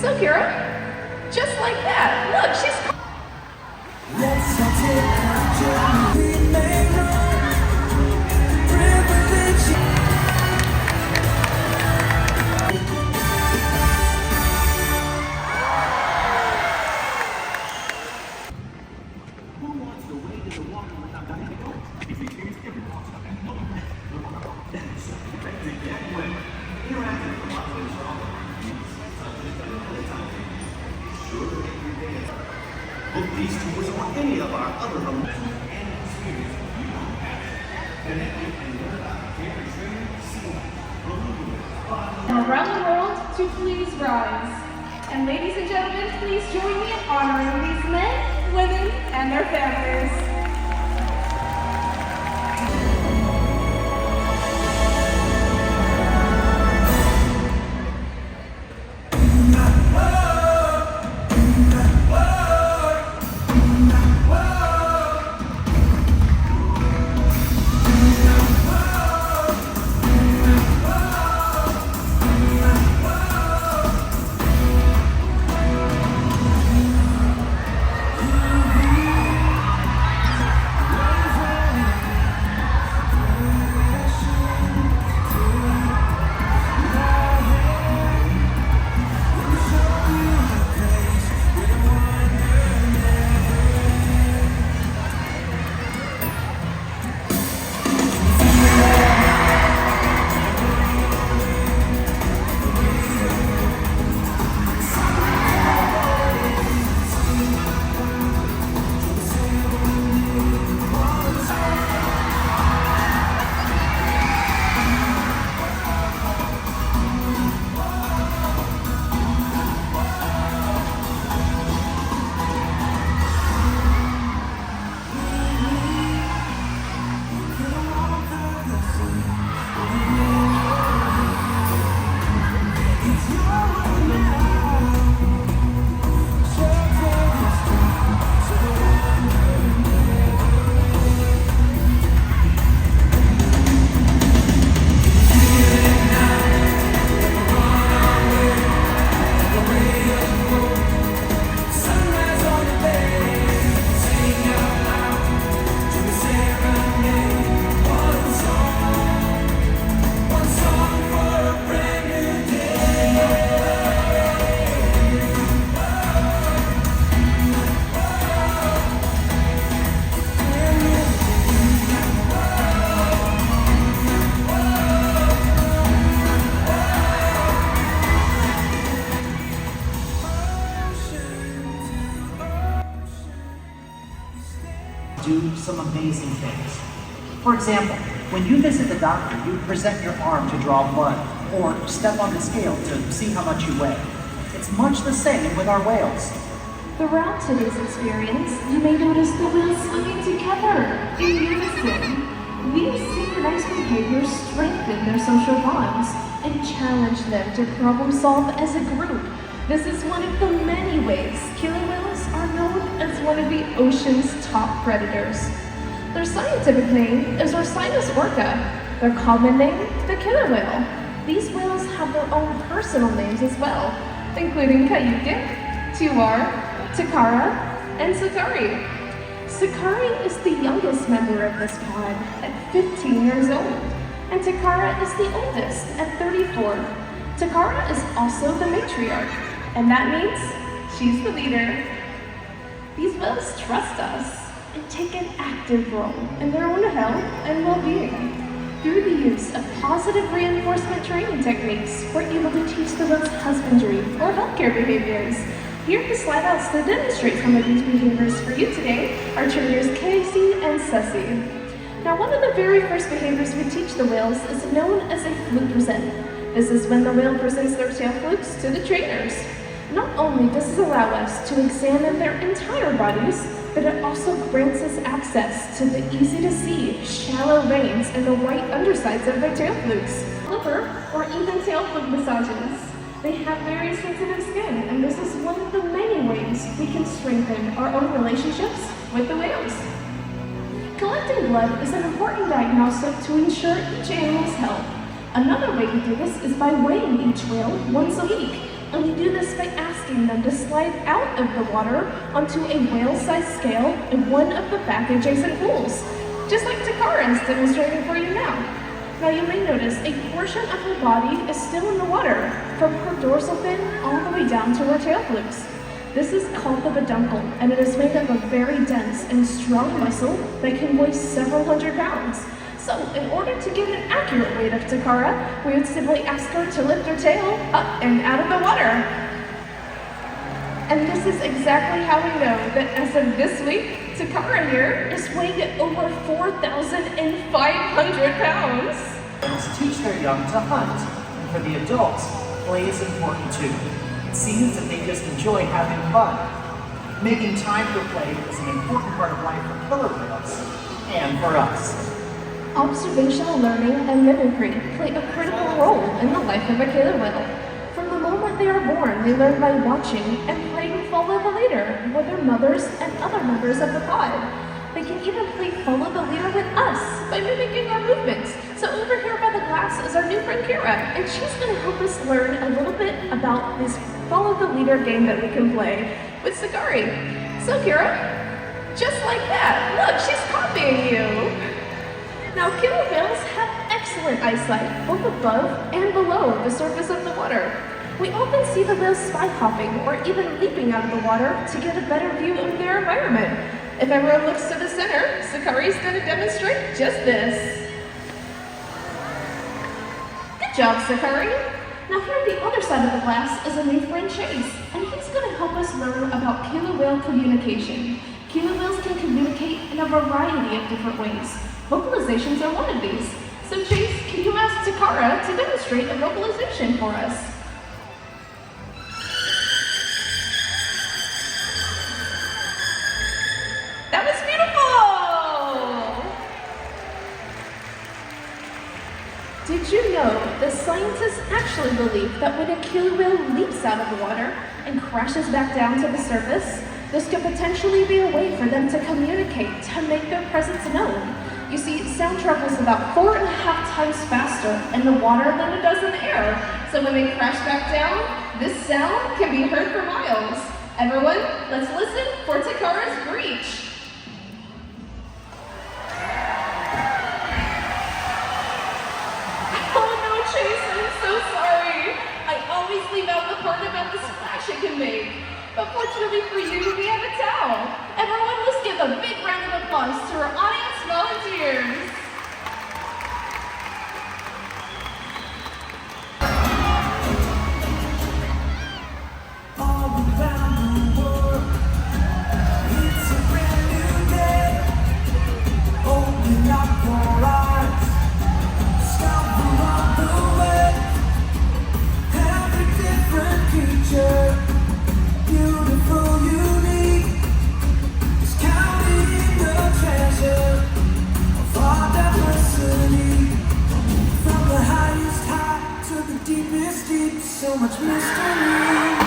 So Kira, just like that, look, she's... Let's take a journey. We may run, privilege. Who wants to wade in the water without having to go? If you experience every box of that, no one has. Interactive with the population are all book these tours or any of our other remote and experience you don't have. Connect and learn about Gary Trainer, Seaworld. Around the world to please rise. And ladies and gentlemen, please join me in honoring these men, women, and their families. Do some amazing things. For example, when you visit the doctor, you present your arm to draw blood or step on the scale to see how much you weigh. It's much the same with our whales. Throughout today's experience, you may notice the whales swimming together in unison. These synchronized behaviors strengthen their social bonds and challenge them to problem solve as a group. This is one of the many ways killer whales are known as one of the ocean's top predators. Their scientific name is Orca. Their common name, the killer whale. These whales have their own personal names as well, including Kayuke, Tuar, Takara, and Sakari. Sakari is the youngest member of this pod at 15 years old, and Takara is the oldest at 34. Takara is also the matriarch, and that means she's the leader. These whales trust us and take an active role in their own health and well-being. Through the use of positive reinforcement training techniques, we're able to teach the whales husbandry or healthcare behaviors. Here at the slide outs to demonstrate some of these behaviors for you today are trainers Casey and Ceci. Now, one of the very first behaviors we teach the whales is known as a fluke present. This is when the whale presents their tail flukes to the trainers. Not only does this allow us to examine their entire bodies, but it also grants us access to the easy-to-see, shallow veins in the white undersides of their tail flukes. Liver or even tail fluke massages. They have very sensitive skin, and this is one of the many ways we can strengthen our own relationships with the whales. Collecting blood is an important diagnostic to ensure each animal's health. Another way to do this is by weighing each whale once a week. and we do this by asking them to slide out of the water onto a whale-sized scale in one of the back-adjacent pools, just like Takara is demonstrating for you now. Now you may notice a portion of her body is still in the water, from her dorsal fin all the way down to her tail flukes. This is called the peduncle, and it is made up of very dense and strong muscle that can weigh several hundred pounds. So, in order to get an accurate weight of Takara, we would simply ask her to lift her tail up and out of the water. And this is exactly how we know that as of this week, Takara here is weighing over 4,500 pounds. Parents teach their young to hunt, and for the adults, play is important too. It seems that they just enjoy having fun. Making time for play is an important part of life for killer whales, and for us. Observational learning and mimicry play a critical role in the life of a killer whale. From the moment they are born, they learn by watching and playing follow the leader with their mothers and other members of the pod. They can even play follow the leader with us by mimicking our movements. So over here by the glass is our new friend Kira, and she's going to help us learn a little bit about this follow the leader game that we can play with Sakari. So Kira, just like that, look, she's copying you. Now, killer whales have excellent eyesight, both above and below the surface of the water. We often see the whales spy hopping or even leaping out of the water to get a better view of their environment. If everyone looks to the center, Sakari's going to demonstrate just this. Good job, Sakari. Now here on the other side of the glass is a new friend Chase, and he's going to help us learn about killer whale communication. Killer whales can communicate in a variety of different ways. Vocalizations are one of these. So Chase, can you ask Takara to demonstrate a vocalization for us? That was beautiful! Did you know that scientists actually believe that when a killer whale leaps out of the water and crashes back down to the surface, this could potentially be a way for them to communicate, to make their presence known. You see, sound travels about 4.5 times faster in the water than it does in the air. So when they crash back down, this sound can be heard for miles. Everyone, let's listen for Takara's breach. Oh no, Chase, I'm so sorry. I always leave out the part about the splash it can make. But fortunately for you, we have a towel. Everyone, let's give a big round of applause to our audience volunteers. All around the world, it's a brand new day. Open up your eyes, discover on the way. Every different creature, beautiful, unique, is counted in the treasure of our diversity. From the highest high to the deepest deep, so much mystery.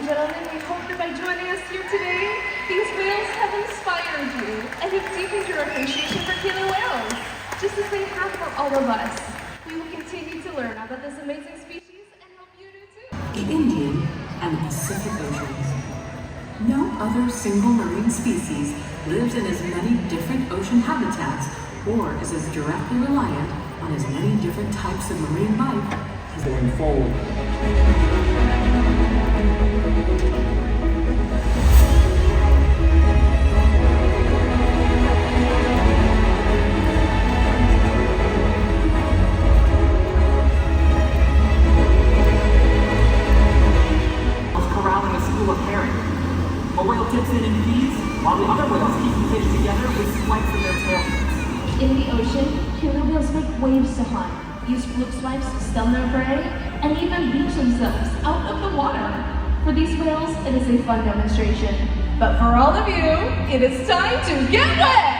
gentlemen, we hope that by joining us here today, these whales have inspired you and have deepened your appreciation for killer whales, just as they have for all of us. We will continue to learn about this amazing species and hope you do too. The Indian and the Pacific Oceans. No other single marine species lives in as many different ocean habitats or is as directly reliant on as many different types of marine life as going forward. Corralling a school of herring. A whale tips in and feeds, while the other whales keep the fish together with spikes in their tails. In the ocean, killer whales make waves to hunt, use fluke swipes to stun their prey, and even beach themselves out of the water. For these whales, it is a fun demonstration. But for all of you, it is time to get wet!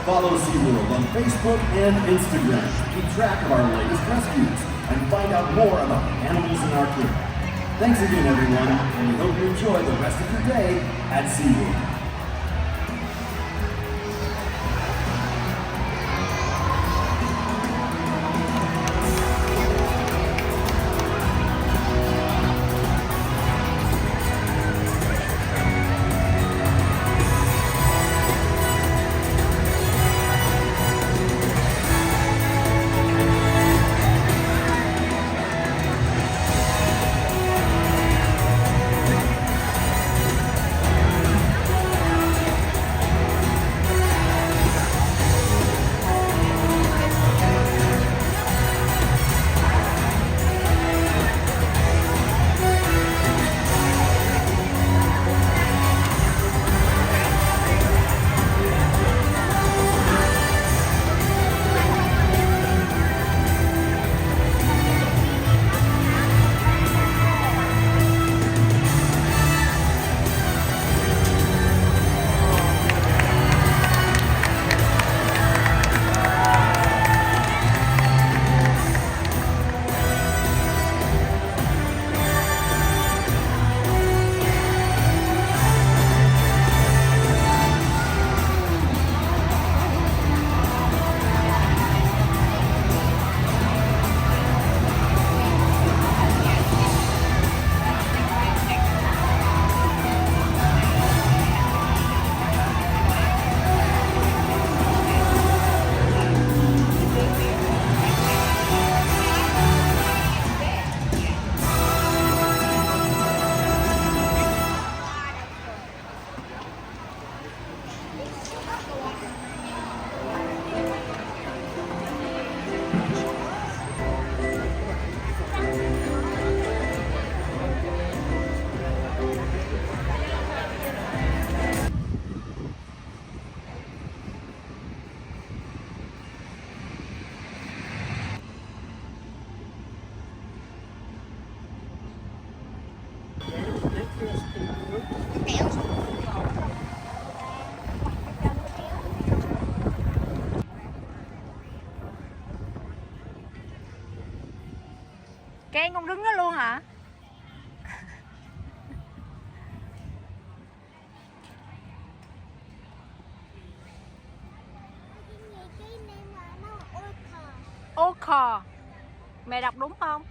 Follow SeaWorld on Facebook and Instagram to keep track of our latest rescues and find out more about the animals in our care. Thanks again, everyone, and we hope you enjoy the rest of your day at SeaWorld. Ken con đứng đó luôn hả? Orca. Mẹ đọc đúng không?